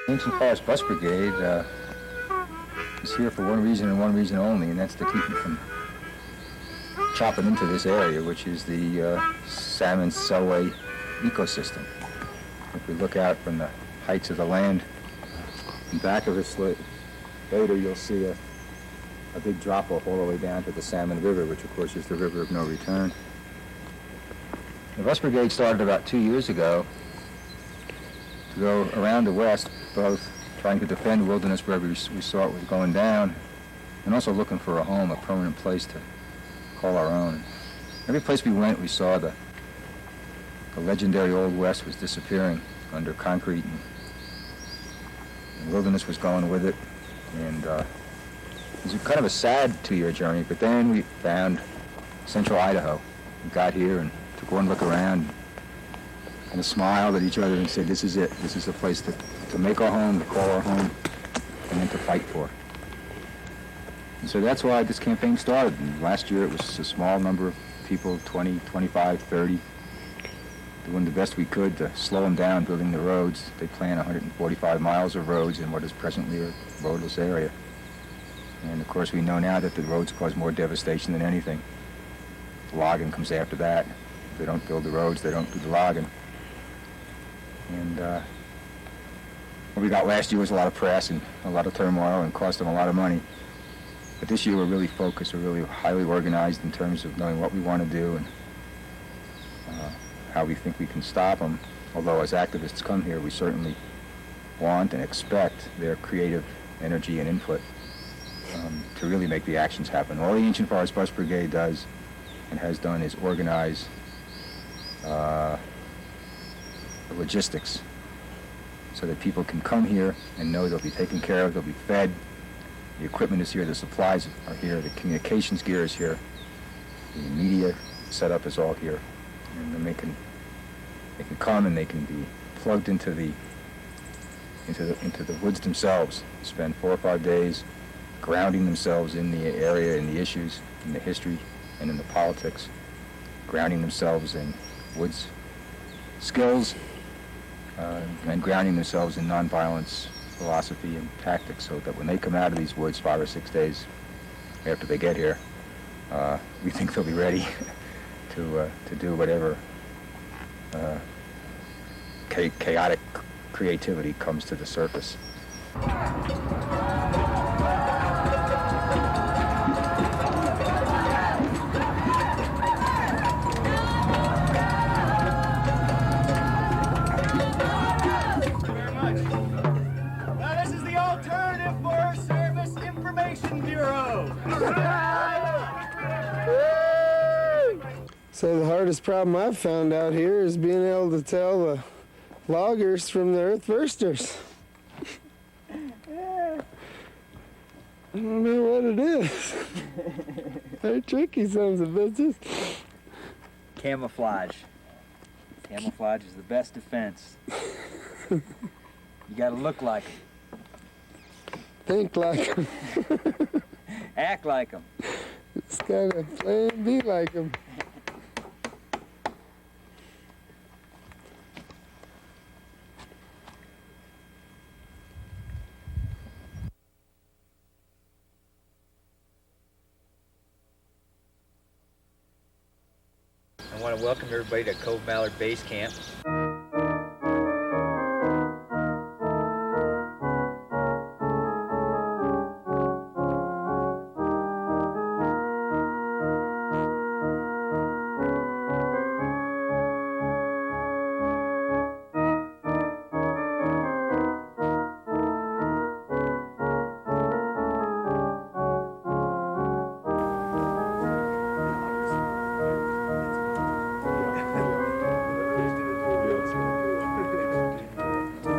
Ancient Forest Bus Brigade is here for one reason and one reason only, and that's to keep them from chopping into this area, which is the salmon sellway ecosystem. If we look out from the heights of the land in back of us later, you'll see a big drop-off all the way down to the Salmon River, which of course is the river of no return. The Bus Brigade started about 2 years ago to go around the west, both trying to defend wilderness wherever we saw it was going down, and also looking for a home, a permanent place to call our own. Every place we went, we saw the legendary Old West was disappearing under concrete, and wilderness was going with it. And it was kind of a sad 2-year journey, but then we found central Idaho. We got here and took one look around and smiled at each other and said, this is it. This is the place to make our home, to call our home, and then to fight for. And so that's why this campaign started. And last year it was a small number of people, 20, 25, 30, doing the best we could to slow them down building the roads. They plan 145 miles of roads in what is presently a roadless area. And of course we know now that the roads cause more devastation than anything. The logging comes after that. If they don't build the roads, they don't do the logging. And what we got last year was a lot of press and a lot of turmoil and cost them a lot of money. But this year we're really focused, we're really highly organized in terms of knowing what we want to do and how we think we can stop them. Although as activists come here, we certainly want and expect their creative energy and input to really make the actions happen. All the Ancient Forest Bus Brigade does and has done is organize the logistics so that people can come here and know they'll be taken care of, they'll be fed, the equipment is here, the supplies are here, the communications gear is here, the media setup is all here, and then they can come and they can be plugged into the woods themselves, spend 4 or 5 days grounding themselves in the area, in the issues, in the history, and in the politics, grounding themselves in woods skills, and grounding themselves in nonviolence philosophy and tactics, so that when they come out of these woods 5 or 6 days after they get here, we think they'll be ready to do whatever chaotic creativity comes to the surface. So the hardest problem I've found out here is being able to tell the loggers from the earth-firsters. I don't know what it is. They're tricky sons of bitches. Camouflage. Camouflage is the best defense. You gotta look like them. Think like them. Act like them. It's gotta play and be like them. I want to welcome everybody to Cove Mallard Base Camp.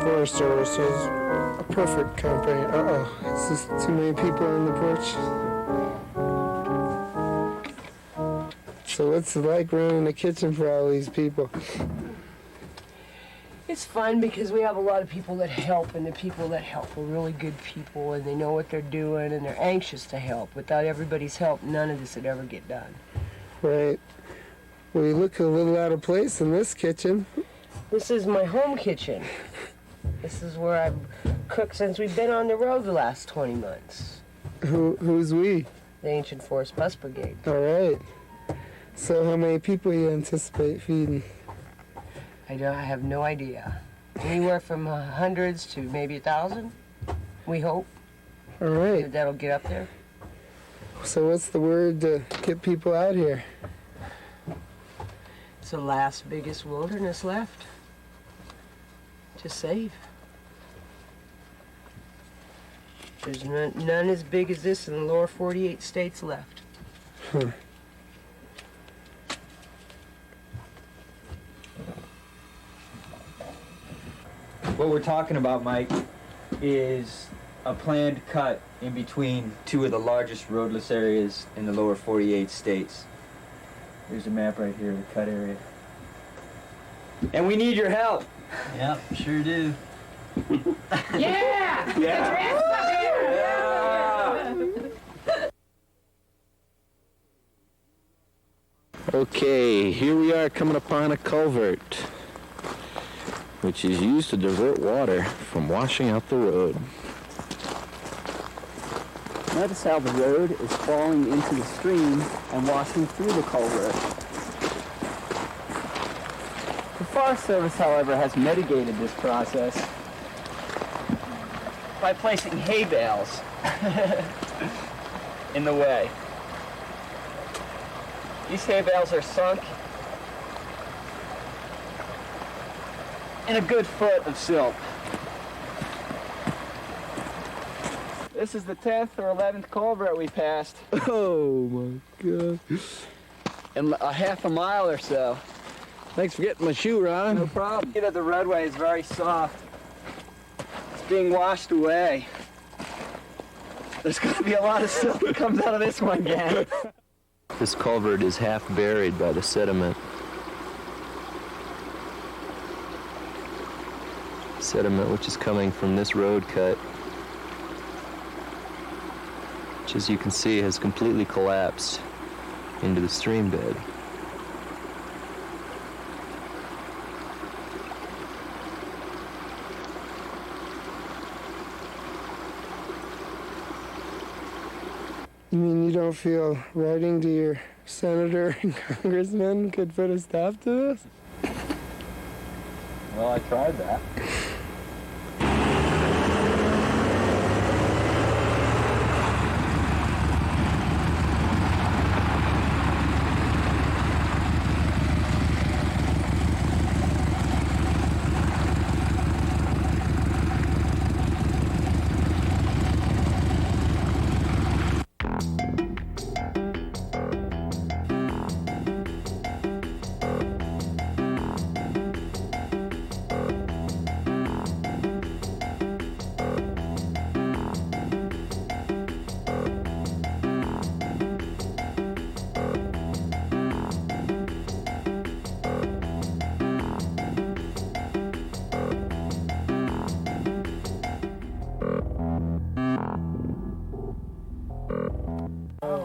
Forest Service is a perfect company. It's just too many people on the porch. So what's it like running the kitchen for all these people? It's fun because we have a lot of people that help, and the people that help are really good people, and they know what they're doing, and they're anxious to help. Without everybody's help, none of this would ever get done. Right. Well, you look a little out of place in this kitchen. This is my home kitchen. This is where I cooked since we've been on the road the last 20 months. Who's we? The Ancient Forest Bus Brigade. All right. So how many people you anticipate feeding? I have no idea. Anywhere from hundreds to maybe 1,000, we hope. All right. That'll get up there. So what's the word to get people out here? It's the last biggest wilderness left to save. There's none as big as this in the lower 48 states left. Huh. What we're talking about, Mike, is a planned cut in between two of the largest roadless areas in the lower 48 states. There's a map right here, the cut area. And we need your help. Yep, sure do. Yeah! Yeah! Okay, here we are coming upon a culvert, which is used to divert water from washing out the road. Notice how the road is falling into the stream and washing through the culvert. The Forest Service, however, has mitigated this process by placing hay bales in the way. These hay bales are sunk in a good foot of silt. This is the 10th or 11th culvert we passed Oh my God. in a half a mile or so. Thanks for getting my shoe, Ron. No problem. The roadway is very soft. It's being washed away. There's going to be a lot of silt that comes out of this one, gang. This culvert is half buried by the sediment. Sediment which is coming from this road cut, which, as you can see, has completely collapsed into the stream bed. You mean you don't feel writing to your senator and congressman could put a stop to this? Well, I tried that.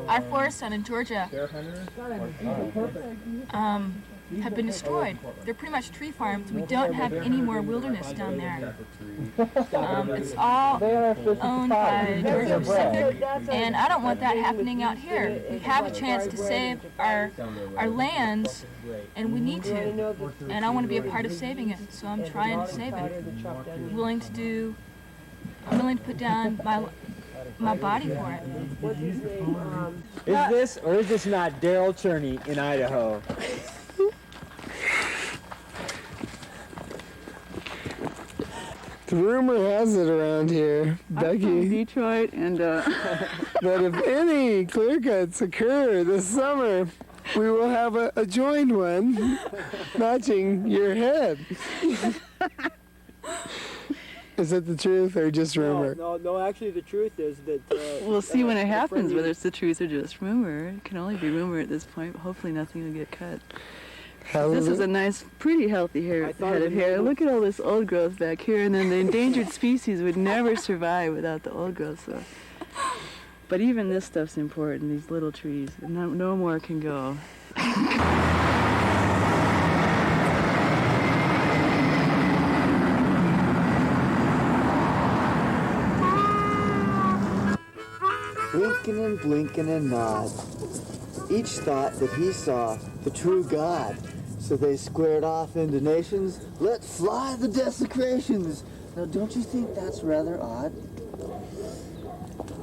Our forests down in Georgia have been destroyed. They're pretty much tree farms. We don't have any more wilderness down there. It's all owned by Georgia Pacific, and I don't want that happening out here. We have a chance to save our lands, and we need to. And I want to be a part of saving it, so I'm trying to save it. I'm willing to put down my body for it. Is this or is this not Daryl Cherney in Idaho? The rumor has it around here, Becky, Detroit, and that if any clear cuts occur this summer, we will have a joined one matching your head. Is it the truth or just rumor? No, actually the truth is that... we'll see when it happens, whether it's the truth or just rumor. It can only be rumor at this point. Hopefully nothing will get cut. This is a nice, pretty healthy head of hair. Look at all this old growth back here, and then the endangered species would never survive without the old growth. So. But even this stuff's important, these little trees. No more can go. winking and blinking and nod. Each thought that he saw the true God. So they squared off into nations. Let fly the desecrations. Now, don't you think that's rather odd?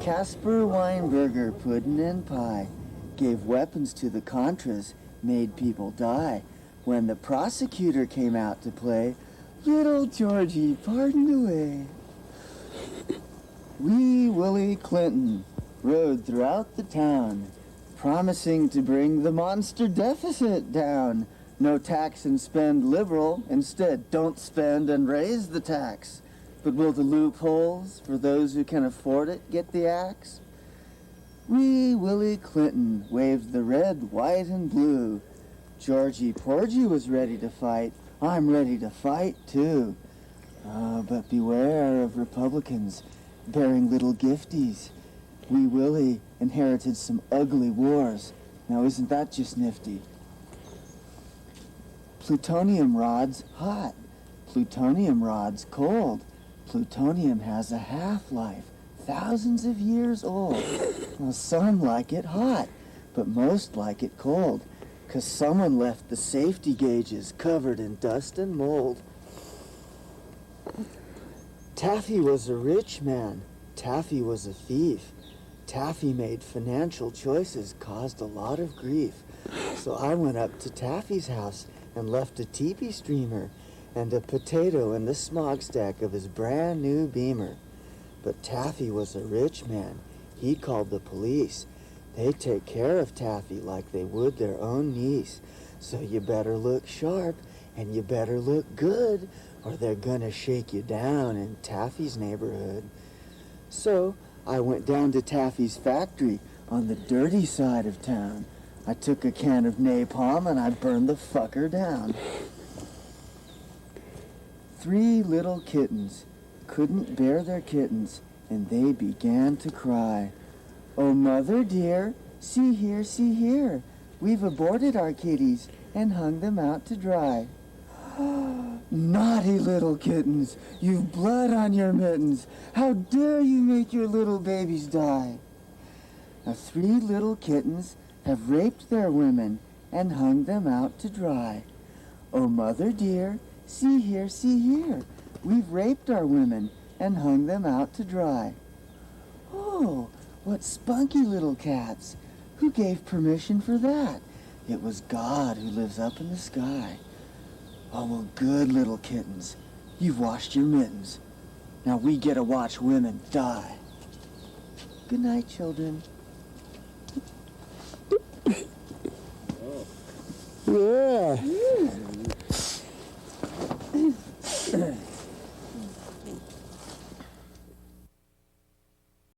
Casper Weinberger, puddin' and pie, gave weapons to the Contras, made people die. When the prosecutor came out to play, little Georgie pardoned away. Wee Willie Clinton rode throughout the town, promising to bring the monster deficit down. No tax and spend liberal, instead don't spend and raise the tax. But will the loopholes for those who can afford it get the axe? Wee Willie Clinton waved the red, white, and blue. Georgie Porgy was ready to fight. I'm ready to fight too. But beware of Republicans bearing little gifties. Wee Willie inherited some ugly wars. Now isn't that just nifty? Plutonium rod's hot. Plutonium rod's cold. Plutonium has a half-life, thousands of years old. Now some like it hot, but most like it cold, 'cause someone left the safety gauges covered in dust and mold. Taffy was a rich man. Taffy was a thief. Taffy made financial choices, caused a lot of grief. So I went up to Taffy's house and left a teepee streamer and a potato in the smokestack of his brand new Beamer. But Taffy was a rich man. He called the police. They take care of Taffy like they would their own niece. So you better look sharp and you better look good, or they're gonna shake you down in Taffy's neighborhood. So I went down to Taffy's factory on the dirty side of town. I took a can of napalm and I burned the fucker down. 3 little kittens couldn't bear their kittens, and they began to cry. Oh, mother dear, see here, see here. We've aborted our kitties and hung them out to dry. Naughty little kittens, you've blood on your mittens. How dare you make your little babies die? Now 3 little kittens have raped their women and hung them out to dry. Oh, mother dear, see here, see here. We've raped our women and hung them out to dry. Oh, what spunky little cats. Who gave permission for that? It was God who lives up in the sky. Oh, well, good little kittens. You've washed your mittens. Now we get to watch women die. Good night, children. Yeah.